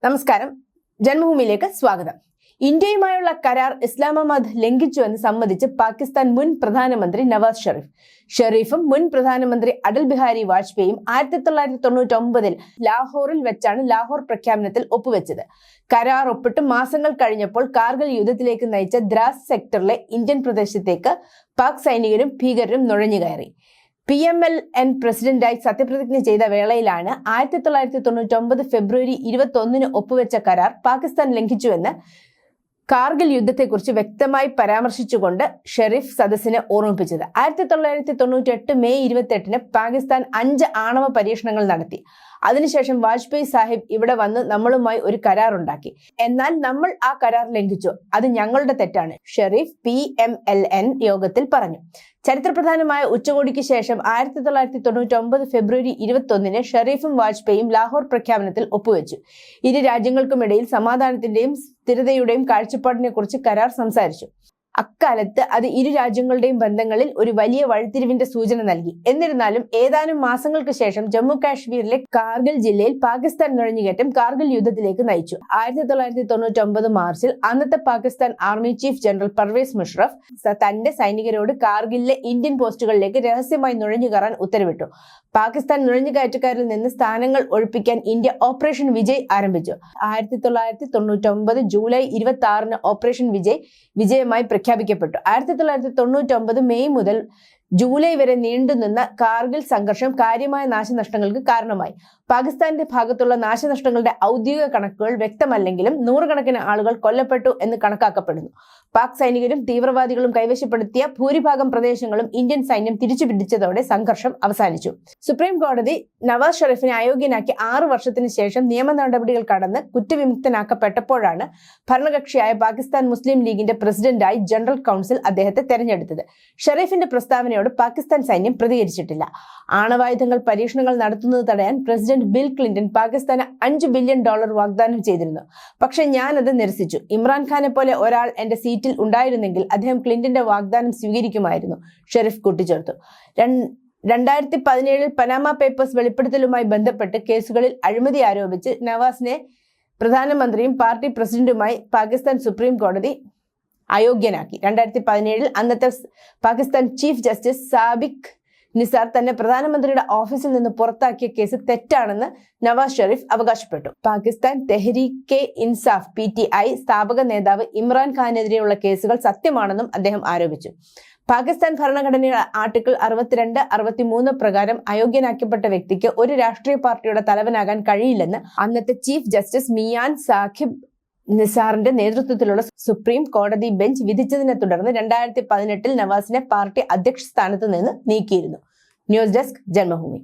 നമസ്കാരം, ജന്മഭൂമിയിലേക്ക് സ്വാഗതം. ഇന്ത്യയുമായുള്ള കരാർ ഇസ്ലാമാബാദ് ലംഘിച്ചുവെന്ന് സമ്മതിച്ച് പാകിസ്ഥാൻ മുൻ പ്രധാനമന്ത്രി നവാസ് ഷെരീഫും മുൻ പ്രധാനമന്ത്രി അടൽ ബിഹാരി വാജ്പേയിയും 1999 ലാഹോറിൽ വെച്ചാണ് ലാഹോർ പ്രഖ്യാപനത്തിൽ ഒപ്പുവെച്ചത്. കരാർ ഒപ്പിട്ട് മാസങ്ങൾ കഴിഞ്ഞപ്പോൾ കാർഗിൽ യുദ്ധത്തിലേക്ക് നയിച്ച ദ്രാസ് സെക്ടറിലെ ഇന്ത്യൻ പ്രദേശത്തേക്ക് പാക് സൈനികരും ഭീകരരും നുഴഞ്ഞുകയറി. PMLN പ്രസിഡന്റായി സത്യപ്രതിജ്ഞ ചെയ്ത വേളയിലാണ് 1999 ഫെബ്രുവരി 21 ഒപ്പുവെച്ച കരാർ പാകിസ്ഥാൻ ലംഘിച്ചുവെന്ന് കാർഗിൽ യുദ്ധത്തെക്കുറിച്ച് വ്യക്തമായി പരാമർശിച്ചുകൊണ്ട് ഷെരീഫ് സദസ്സിനെ ഓർമ്മിപ്പിച്ചത്. 1998 മെയ് 28 പാകിസ്ഥാൻ 5 ആണവ പരീക്ഷണങ്ങൾ നടത്തി. അതിനുശേഷം വാജ്പേയി സാഹിബ് ഇവിടെ വന്ന് നമ്മളുമായി ഒരു കരാർ ഉണ്ടാക്കി. എന്നാൽ നമ്മൾ ആ കരാർ ലംഘിച്ചു. അത് ഞങ്ങളുടെ തെറ്റാണ്, ഷെരീഫ് PMLN യോഗത്തിൽ പറഞ്ഞു. ചരിത്രപ്രധാനമായ ഉച്ചകോടിക്ക് ശേഷം 1999 ഫെബ്രുവരി 21 ഷെരീഫും വാജ്പേയിയും ലാഹോർ പ്രഖ്യാപനത്തിൽ ഒപ്പുവെച്ചു. ഇരു രാജ്യങ്ങൾക്കുമിടയിൽ സമാധാനത്തിന്റെയും സ്ഥിരതയുടെയും കാഴ്ചപ്പാടിനെ കുറിച്ച് കരാർ സംസാരിച്ചു. അക്കാലത്ത് അത് ഇരു രാജ്യങ്ങളുടെയും ബന്ധങ്ങളിൽ ഒരു വലിയ വഴിത്തിരിവിന്റെ സൂചന നൽകി. എന്നിരുന്നാലും ഏതാനും മാസങ്ങൾക്ക് ശേഷം ജമ്മു കാശ്മീരിലെ കാർഗിൽ ജില്ലയിൽ പാകിസ്ഥാൻ നുഴഞ്ഞുകയറ്റം കാർഗിൽ യുദ്ധത്തിലേക്ക് നയിച്ചു. 1999 മാർച്ചിൽ അന്നത്തെ Pakistan army chief general Pervez Musharraf തന്റെ സൈനികരോട് കാർഗിലിലെ ഇന്ത്യൻ പോസ്റ്റുകളിലേക്ക് രഹസ്യമായി നുഴഞ്ഞുകയറാൻ ഉത്തരവിട്ടു. പാകിസ്ഥാൻ നുഴഞ്ഞുകയറ്റക്കാരിൽ നിന്ന് സ്ഥാനങ്ങൾ ഒഴിപ്പിക്കാൻ ഇന്ത്യ ഓപ്പറേഷൻ വിജയ് ആരംഭിച്ചു. 1999 ജൂലൈ 26 ഓപ്പറേഷൻ വിജയമായി പ്രഖ്യാപിക്കപ്പെട്ടു. 1999 മെയ് മുതൽ ജൂലൈ വരെ നീണ്ടുനിന്ന കാർഗിൽ സംഘർഷം കാര്യമായ നാശനഷ്ടങ്ങൾക്ക് കാരണമായി. പാകിസ്ഥാന്റെ ഭാഗത്തുള്ള നാശനഷ്ടങ്ങളുടെ ഔദ്യോഗിക കണക്കുകൾ വ്യക്തമല്ലെങ്കിലും നൂറുകണക്കിന് ആളുകൾ കൊല്ലപ്പെട്ടു എന്ന് കണക്കാക്കപ്പെടുന്നു. പാക് സൈനികരും തീവ്രവാദികളും കൈവശപ്പെടുത്തിയ ഭൂരിഭാഗം പ്രദേശങ്ങളും ഇന്ത്യൻ സൈന്യം തിരിച്ചുപിടിച്ചതോടെ സംഘർഷം അവസാനിച്ചു. സുപ്രീം കോടതി നവാസ് ഷെരീഫിനെ അയോഗ്യനാക്കി 6 വർഷത്തിന് ശേഷം നിയമ നടപടികൾ കടന്ന് കുറ്റവിമുക്തനാക്കപ്പെട്ടപ്പോഴാണ് ഭരണകക്ഷിയായ പാകിസ്ഥാൻ മുസ്ലിം ലീഗിന്റെ പ്രസിഡന്റായി ജനറൽ കൗൺസിൽ അദ്ദേഹത്തെ തെരഞ്ഞെടുത്തത്. ഷെരീഫിന്റെ പ്രസ്താവനയോട് പാകിസ്ഥാൻ സൈന്യം പ്രതികരിച്ചിട്ടില്ല. ആണവായുധങ്ങൾ പരീക്ഷണങ്ങൾ നടത്തുന്നത് തടയാൻ പ്രസിഡന്റ് ബിൽ ക്ലിന്റൺ പാകിസ്ഥാന് $5 ബില്യൺ വാഗ്ദാനം ചെയ്തിരുന്നു. പക്ഷെ ഞാനത് നിരസിച്ചു. ഇമ്രാൻഖാനെ പോലെ ഒരാൾ എന്റെ സീറ്റിൽ ഉണ്ടായിരുന്നെങ്കിൽ അദ്ദേഹം ക്ലിന്റന്റെ വാഗ്ദാനം സ്വീകരിക്കുമായിരുന്നു, ഷെരീഫ് കൂട്ടിച്ചേർത്തു. 2017 പനാമ പേപ്പേഴ്സ് വെളിപ്പെടുത്തലുമായി ബന്ധപ്പെട്ട് കേസുകളിൽ അഴിമതി ആരോപിച്ച് നവാസിനെ പ്രധാനമന്ത്രിയും പാർട്ടി പ്രസിഡന്റുമായി പാകിസ്ഥാൻ സുപ്രീം കോടതി അയോഗ്യനാക്കി. 2017 അന്നത്തെ പാകിസ്ഥാൻ ചീഫ് ജസ്റ്റിസ് സാബിക് നിസാർ തന്നെ പ്രധാനമന്ത്രിയുടെ ഓഫീസിൽ നിന്ന് പുറത്താക്കിയ കേസ് തെറ്റാണെന്ന് നവാസ് ഷെരീഫ് അവകാശപ്പെട്ടു. പാകിസ്ഥാൻ തെഹ്രീക്കെ ഇൻസാഫ് PTI സ്ഥാപക നേതാവ് ഇമ്രാൻ ഖാനെതിരെയുള്ള കേസുകൾ സത്യമാണെന്നും അദ്ദേഹം ആരോപിച്ചു. പാകിസ്ഥാൻ ഭരണഘടനയുടെ ആർട്ടിക്കിൾ 62, 63 പ്രകാരം അയോഗ്യനാക്കപ്പെട്ട വ്യക്തിക്ക് ഒരു രാഷ്ട്രീയ പാർട്ടിയുടെ തലവനാകാൻ കഴിയില്ലെന്ന് അന്നത്തെ ചീഫ് ജസ്റ്റിസ് മിയാൻ സാഖിബ് നിസാറിന്റെ നേതൃത്വത്തിലുള്ള സുപ്രീം കോടതി ബെഞ്ച് വിധിച്ചതിനെ തുടർന്ന് 2018 നവാസിനെ പാർട്ടി അധ്യക്ഷ സ്ഥാനത്ത് നിന്ന് നീക്കിയിരുന്നു. News desk, Janmabhumi.